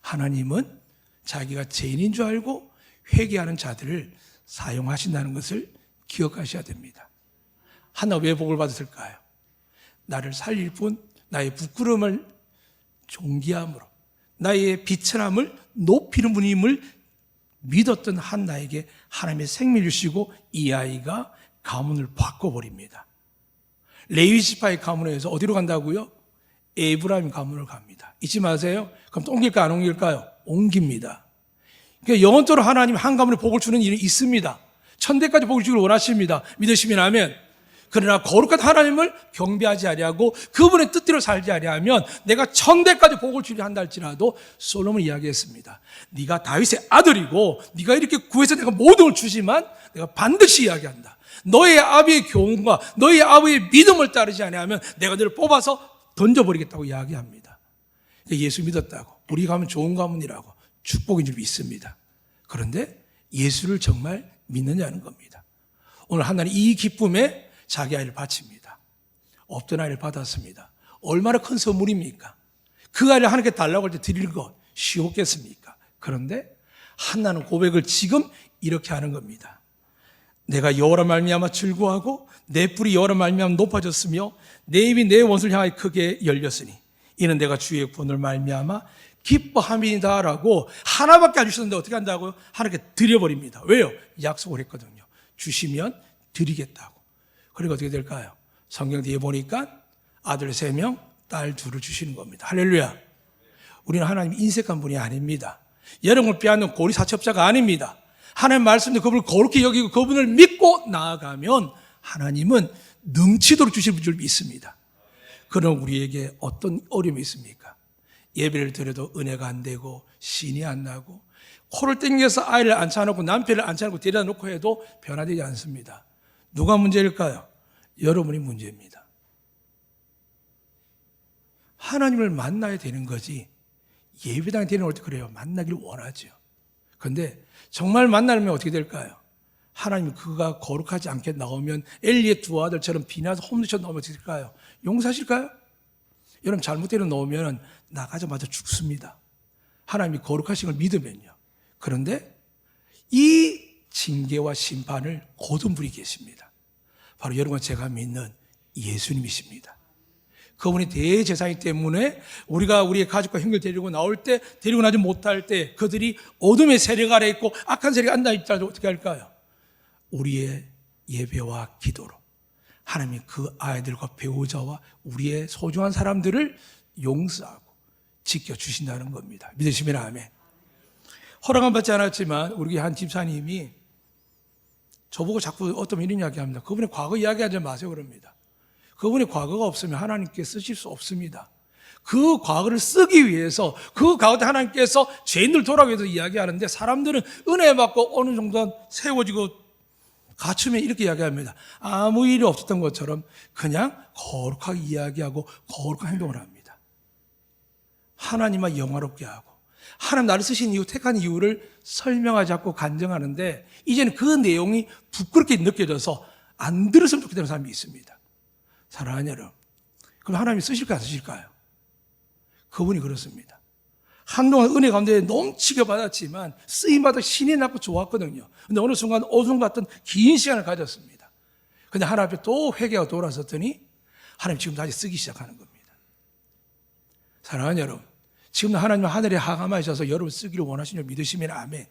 하나님은 자기가 죄인인 줄 알고 회개하는 자들을 사용하신다는 것을 기억하셔야 됩니다. 하나 왜 복을 받았을까요? 나를 살릴 뿐 나의 부끄러움을 존귀함으로 나의 비천함을 높이는 분임을 믿었던 한나에게 하나님의 생명을 주시고 이 아이가 가문을 바꿔버립니다. 레위 지파의 가문에서 어디로 간다고요? 에브라임 가문을 갑니다. 잊지 마세요. 그럼 또 옮길까 안 옮길까요? 옮깁니다. 그러니까 영원토록 하나님 한 가문에 복을 주는 일이 있습니다. 천대까지 복을 주기를 원하십니다. 믿으시면 아멘. 그러나 거룩한 하나님을 경배하지 아니하고 그분의 뜻대로 살지 아니하면 내가 천대까지 복을 주려 한다 할지라도 솔로몬이 이야기했습니다. 네가 다윗의 아들이고 네가 이렇게 구해서 내가 모든 걸 주지만 내가 반드시 이야기한다. 너의 아비의 교훈과 너의 아비의 믿음을 따르지 아니하면 내가 너를 뽑아서 던져버리겠다고 이야기합니다. 예수 믿었다고 우리 가문 좋은 가문이라고 축복인 줄 믿습니다. 그런데 예수를 정말 믿느냐는 겁니다. 오늘 하나님 이 기쁨에 자기 아이를 바칩니다. 없던 아이를 받았습니다. 얼마나 큰 선물입니까? 그 아이를 하나님께 달라고 할 때 드릴 것 쉬웠겠습니까? 그런데 한나는 고백을 지금 이렇게 하는 겁니다. 내가 여호와로 말미암아 즐거워하고 내 뿔이 여호와로 말미암아 높아졌으며 내 입이 내 원수를 향하여 크게 열렸으니 이는 내가 주의 구원을 말미암아 기뻐함이다라고 하나밖에 안 주셨는데 어떻게 한다고요? 하나님께 드려버립니다. 왜요? 약속을 했거든요. 주시면 드리겠다고. 그리고 어떻게 될까요? 성경 뒤에 보니까 아들 3명, 딸 2를 주시는 겁니다. 할렐루야. 우리는 하나님 인색한 분이 아닙니다. 여러분을 빼앗는 고리 사첩자가 아닙니다. 하나님 말씀대로 그분을 거룩히 여기고 그분을 믿고 나아가면 하나님은 넘치도록 주실 줄 믿습니다. 그럼 우리에게 어떤 어려움이 있습니까? 예배를 드려도 은혜가 안 되고 신이 안 나고 코를 땡겨서 아이를 앉혀놓고 남편을 앉혀놓고 데려다 놓고 해도 변화되지 않습니다. 누가 문제일까요? 여러분이 문제입니다. 하나님을 만나야 되는 거지 예배당에 데려올 때 그래요. 만나길 원하죠. 그런데 정말 만나려면 어떻게 될까요? 하나님이 그가 거룩하지 않게 나오면 엘리의 2 아들처럼 비나서 홈리쳐 나오면 어떻게 될까요? 용서하실까요? 여러분 잘못대로 나오면 나가자마자 죽습니다. 하나님이 거룩하신 걸 믿으면요. 그런데 이 징계와 심판을 거둔 분이 계십니다. 바로 여러분과 제가 믿는 예수님이십니다. 그분이 대제사장이기 때문에 우리가 우리의 가족과 형제를 데리고 나올 때, 데리고 나지 못할 때 그들이 어둠의 세력 아래 있고 악한 세력에 앉아있더라도 어떻게 할까요? 우리의 예배와 기도로 하나님이 그 아이들과 배우자와 우리의 소중한 사람들을 용서하고 지켜주신다는 겁니다. 믿으시면 아멘. 허락은 받지 않았지만 우리 한 집사님이 저보고 자꾸 어떤 이런 이야기합니다. 그분의 과거 이야기하지 마세요 그럽니다. 그분의 과거가 없으면 하나님께 쓰실 수 없습니다. 그 과거를 쓰기 위해서 그 가운데 하나님께서 죄인들 돌아오기 위해서 이야기하는데 사람들은 은혜 받고 어느 정도 세워지고 갖추면 이렇게 이야기합니다. 아무 일이 없었던 것처럼 그냥 거룩하게 이야기하고 거룩한 행동을 합니다. 하나님만 영화롭게 하고 하나님 나를 쓰신 이유, 택한 이유를 설명하지 않고 간증하는데 이제는 그 내용이 부끄럽게 느껴져서 안 들었으면 좋겠다는 사람이 있습니다. 사랑하는 여러분, 그럼 하나님이 쓰실까요, 안 쓰실까요? 그분이 그렇습니다. 한동안 은혜 가운데 넘치게 받았지만 쓰임받아 신이 났고 좋았거든요. 근데 어느 순간 어둠같던 긴 시간을 가졌습니다. 근데 하나님 앞에 또 회개하고 돌아섰더니 하나님 지금 다시 쓰기 시작하는 겁니다. 사랑하는 여러분, 지금 하나님 하늘에 하감하셔서 여러분 쓰기를 원하시는 믿으시면 아멘.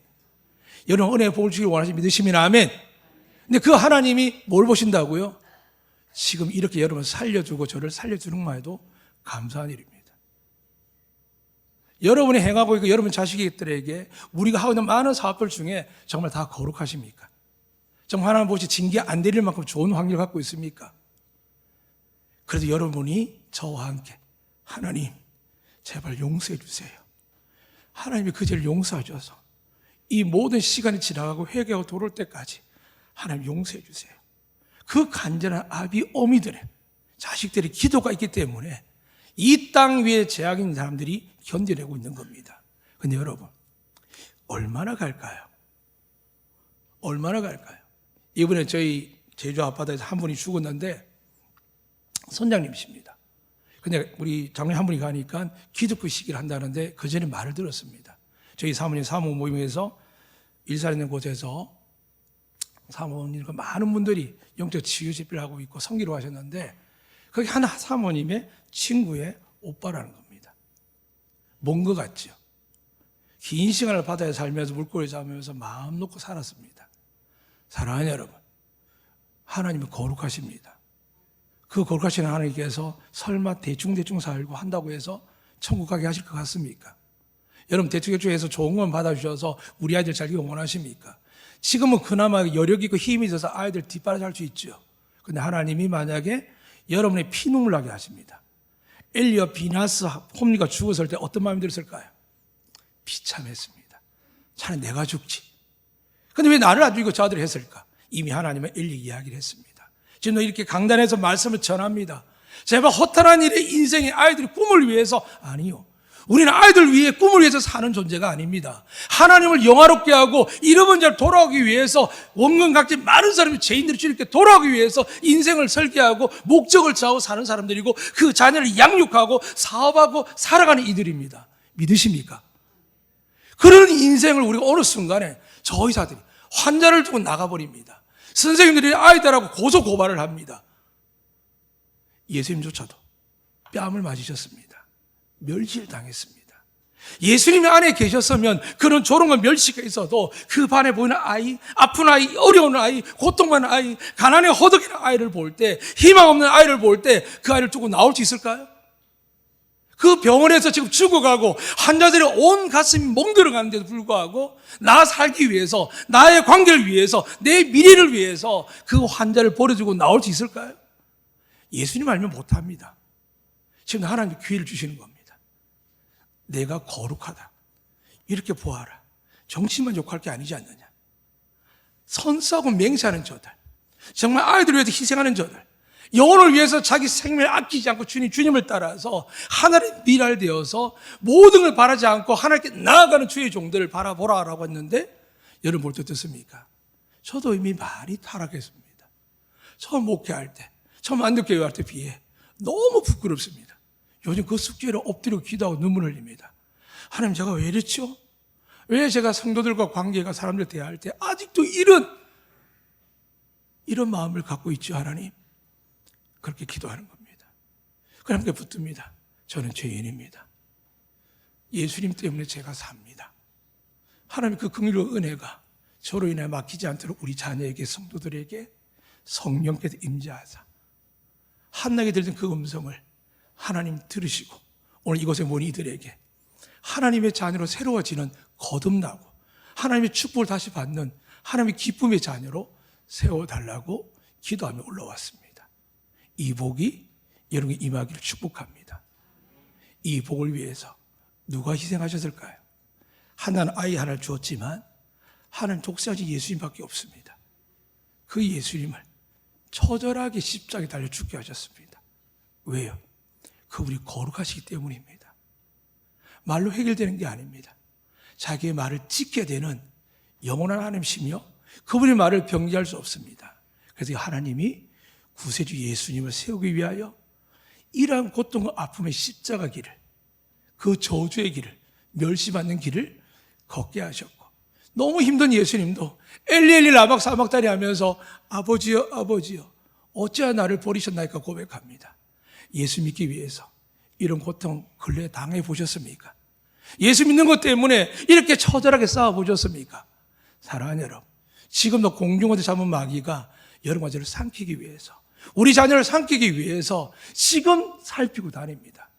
여러분 은혜의 복을 주기를 원하시는 믿으시면 아멘. 근데 그 하나님이 뭘 보신다고요? 지금 이렇게 여러분 살려주고 저를 살려주는 것만 해도 감사한 일입니다. 여러분이 행하고 있고 여러분 자식들에게 우리가 하고 있는 많은 사업들 중에 정말 다 거룩하십니까? 정말 하나님 보시 징계 안 내릴 만큼 좋은 환경을 갖고 있습니까? 그래도 여러분이 저와 함께 하나님 제발 용서해 주세요. 하나님이 그 죄를 용서해 줘서 이 모든 시간이 지나가고 회개하고 돌아올 때까지 하나님 용서해 주세요. 그 간절한 아비 어미들의 자식들의 기도가 있기 때문에 이 땅 위에 죄악 있는 사람들이 견뎌내고 있는 겁니다. 근데 여러분 얼마나 갈까요? 얼마나 갈까요? 이번에 저희 제주 앞바다에서 한 분이 죽었는데 선장님이십니다. 근데 우리 장로님 한 분이 가니까 기독교 시기를 한다는데 그 전에 말을 들었습니다. 저희 사모님 사모 모임에서 일산 있는 곳에서 사모님과 많은 분들이 영적 치유 집회를 하고 있고 성기로 하셨는데 거기 하나 사모님의 친구의 오빠라는 겁니다. 먼 것 같죠? 긴 시간을 바다에 살면서 물고기 잡으면서 마음 놓고 살았습니다. 사랑하는 여러분, 하나님은 거룩하십니다. 그 거룩하신 하나님께서 설마 대충 살고 한다고 해서 천국 가게 하실 것 같습니까? 여러분 대충 해서 좋은 건 받아주셔서 우리 아이들 잘 기억 원하십니까? 지금은 그나마 여력 있고 힘이 있어서 아이들 뒷바라지 할 수 있죠. 근데 하나님이 만약에 여러분의 피눈물 나게 하십니다. 엘리와 비나스 홈리가 죽었을 때 어떤 마음이 들었을까요? 비참했습니다. 차라리 내가 죽지. 근데 왜 나를 안 죽이고 저 아들을 했을까? 이미 하나님은 엘리 이야기를 했습니다. 지금 이렇게 강단에서 말씀을 전합니다. 제발 허탈한 일에 인생의 아이들의 꿈을 위해서 아니요. 우리는 아이들 위해 꿈을 위해서 사는 존재가 아닙니다. 하나님을 영화롭게 하고 잃어버린 자를 돌아오기 위해서 원근각지 많은 사람이 죄인들이 주님께 돌아오기 위해서 인생을 설계하고 목적을 짜고 사는 사람들이고 그 자녀를 양육하고 사업하고 살아가는 이들입니다. 믿으십니까? 그런 인생을 우리가 어느 순간에 저 의사들이 환자를 두고 나가버립니다. 선생님들이 아이들하고 고소 고발을 합니다. 예수님조차도 뺨을 맞으셨습니다. 멸시를 당했습니다. 예수님이 안에 계셨으면 그런 조롱과 멸시가 있어도 그 반에 보이는 아이, 아픈 아이, 어려운 아이, 고통받는 아이, 가난에 허덕이는 아이를 볼 때, 희망 없는 아이를 볼 때 그 아이를 두고 나올 수 있을까요? 그 병원에서 지금 죽어가고 환자들이 온 가슴이 멍들어가는데도 불구하고 나 살기 위해서, 나의 관계를 위해서, 내 미래를 위해서 그 환자를 버려두고 나올 수 있을까요? 예수님 알면 못합니다. 지금 하나님이 기회를 주시는 겁니다. 내가 거룩하다. 이렇게 보아라. 정치만 욕할 게 아니지 않느냐. 선수하고 맹세하는 저들, 정말 아이들을 위해서 희생하는 저들, 영혼을 위해서 자기 생명을 아끼지 않고 주님을 따라서 하나님의 미랄 되어서 모든 걸 바라지 않고 하나님께 나아가는 주의 종들을 바라보라라고 했는데 여러분 볼 때 어떻습니까? 저도 이미 많이 타락했습니다. 처음 목회할 때, 처음 안덕교회 할 때 비해 너무 부끄럽습니다. 요즘 그 숙제를 엎드려 기도하고 눈물 흘립니다. 하나님, 제가 왜 이랬죠? 왜 제가 성도들과 관계가 사람들 대할 때 아직도 이런 마음을 갖고 있죠, 하나님? 그렇게 기도하는 겁니다. 그 함께 붙듭니다. 저는 죄인입니다. 예수님 때문에 제가 삽니다. 하나님 그 긍휼과 은혜가 저로 인해 막히지 않도록 우리 자녀에게, 성도들에게 성령께서 임재하사 한나게 들던 그 음성을 하나님 들으시고 오늘 이곳에 모인 이들에게 하나님의 자녀로 새로워지는 거듭나고 하나님의 축복을 다시 받는 하나님의 기쁨의 자녀로 세워달라고 기도하며 올라왔습니다. 이 복이 여러분이 임하기를 축복합니다. 이 복을 위해서 누가 희생하셨을까요? 하나는 아이 하나를 주었지만 하나는 독생하신 예수님밖에 없습니다. 그 예수님을 처절하게 십자가에 달려 죽게 하셨습니다. 왜요? 그분이 거룩하시기 때문입니다. 말로 해결되는 게 아닙니다. 자기의 말을 지켜야 되는 영원한 하나님이시며 그분의 말을 변개할 수 없습니다. 그래서 하나님이 구세주 예수님을 세우기 위하여 이러한 고통과 아픔의 십자가 길을, 그 저주의 길을, 멸시받는 길을 걷게 하셨고, 너무 힘든 예수님도 엘리 엘리 라막 사막다리 하면서 아버지여 아버지여 어찌하여 나를 버리셨나이까 고백합니다. 예수 믿기 위해서 이런 고통 근래에 당해보셨습니까? 예수 믿는 것 때문에 이렇게 처절하게 싸워보셨습니까? 사랑하는 여러분, 지금도 공중어제 잡은 마귀가 여러분 저를 삼키기 위해서, 우리 자녀를 삼키기 위해서 지금 살피고 다닙니다.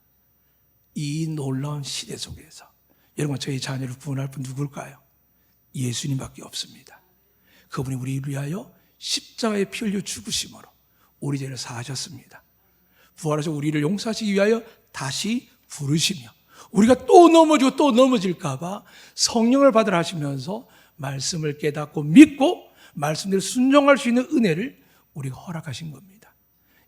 이 놀라운 시대 속에서 여러분 저희 자녀를 구원할 분 누굴까요? 예수님밖에 없습니다. 그분이 우리를 위하여 십자가에 피 흘려 죽으심으로 우리 죄를 사하셨습니다. 부활하셔 우리를 용서하시기 위하여 다시 부르시며 우리가 또 넘어지고 또 넘어질까 봐 성령을 받으라 하시면서 말씀을 깨닫고 믿고 말씀대로 순종할 수 있는 은혜를 우리가 허락하신 겁니다.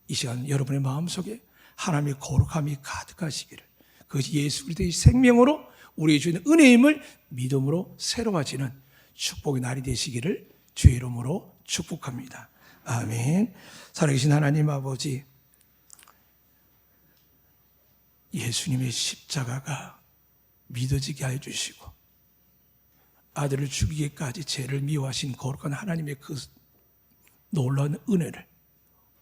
이 시간 여러분의 마음속에 하나님의 거룩함이 가득하시기를, 그것이 예수 그리스도의 생명으로 우리의 주는 은혜임을 믿음으로 새로워지는 축복의 날이 되시기를 주의 이름으로 축복합니다. 아멘. 살아계신 하나님 아버지, 예수님의 십자가가 믿어지게 하여 주시고 아들을 죽이기까지 죄를 미워하신 거룩한 하나님의 그 놀라운 은혜를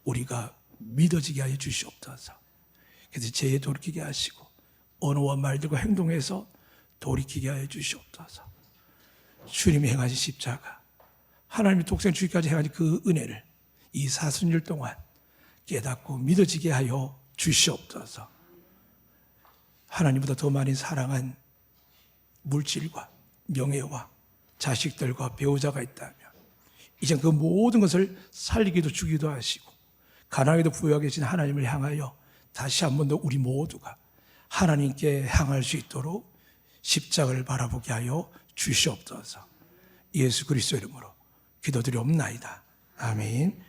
우리가 믿어지게 하여 주시옵소서. 그래서 죄에 돌이키게 하시고 언어와 말들과 행동에서 돌이키게 하여 주시옵소서. 주님이 행하신 십자가, 하나님의 독생 주기까지 행하신 그 은혜를 이 사순일 동안 깨닫고 믿어지게 하여 주시옵소서. 하나님보다 더 많이 사랑한 물질과 명예와 자식들과 배우자가 있다면 이제 그 모든 것을 살리기도 주기도 하시고 가난하게도 부유하게 계신 하나님을 향하여 다시 한 번 더 우리 모두가 하나님께 향할 수 있도록 십자가를 바라보게 하여 주시옵소서. 예수 그리스도 이름으로 기도드리옵나이다. 아멘.